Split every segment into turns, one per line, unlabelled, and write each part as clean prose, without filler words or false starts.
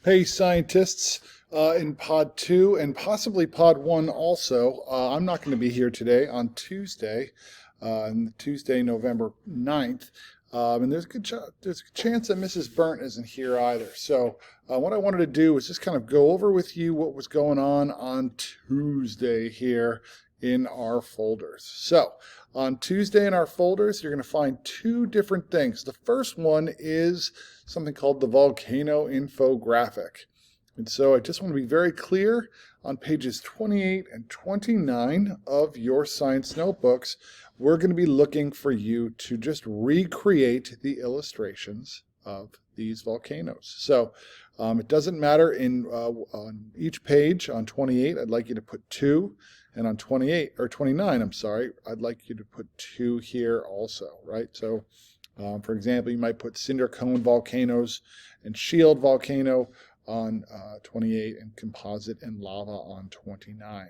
Hey, scientists, in pod 2 and possibly pod 1 also. I'm not going to be here today on Tuesday, Tuesday, November 9th. And there's a chance that Mrs. Burnt isn't here either. So what I wanted to do was just kind of go over with you what was going on Tuesday here in our folders. So on Tuesday in our folders, you're going to find two different things. The first one is something called the volcano infographic. And so I just want to be very clear on pages 28 and 29 of your science notebooks, we're going to be looking for you to just recreate the illustrations of these volcanoes. So it doesn't matter on each page. On 28, I'd like you to put 2, and on 28 or 29, I'm sorry, I'd like you to put 2 here also, right? So for example, you might put cinder cone volcanoes and shield volcano on 28 and composite and lava on 29.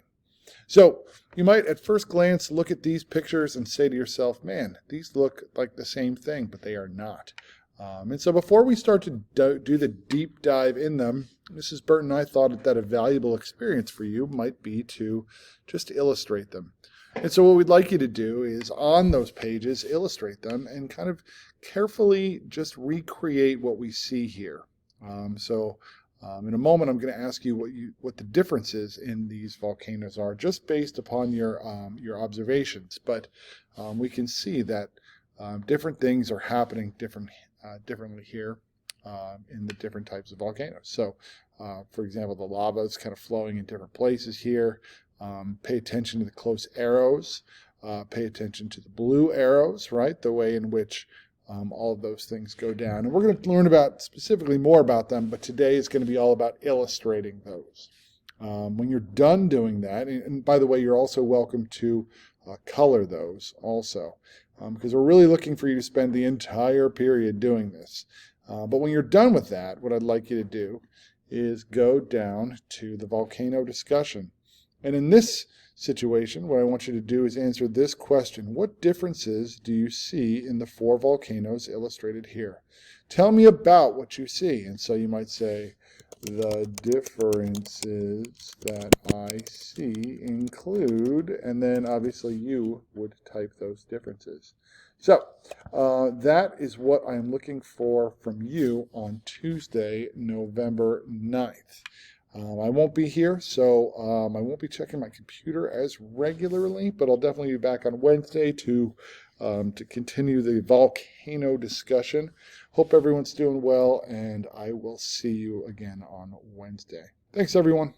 So you might at first glance look at these pictures and say to yourself, man, these look like the same thing, but they are not. And so before we start to do the deep dive in them, Mrs. Burton and I thought that a valuable experience for you might be to just illustrate them. And so what we'd like you to do is on those pages, illustrate them and kind of carefully just recreate what we see here. In a moment, I'm going to ask you what the differences in these volcanoes are, just based upon your observations. But we can see that different things are happening differently here in the different types of volcanoes. So, for example, the lava is kind of flowing in different places here. Pay attention to the close arrows. Pay attention to the blue arrows, right? The way in which all of those things go down. And we're going to learn specifically more about them, but today is going to be all about illustrating those. When you're done doing that, and by the way, you're also welcome to color those also, because we're really looking for you to spend the entire period doing this. But when you're done with that, what I'd like you to do is go down to the volcano discussion. And in this situation, what I want you to do is answer this question. What differences do you see in the 4 volcanoes illustrated here? Tell me about what you see. And so you might say, the differences that I see include, and then obviously you would type those differences. So that is what I'm looking for from you on Tuesday, November 9th. I won't be here, so I won't be checking my computer as regularly, but I'll definitely be back on Wednesday to continue the volcano discussion. Hope everyone's doing well, and I will see you again on Wednesday. Thanks, everyone.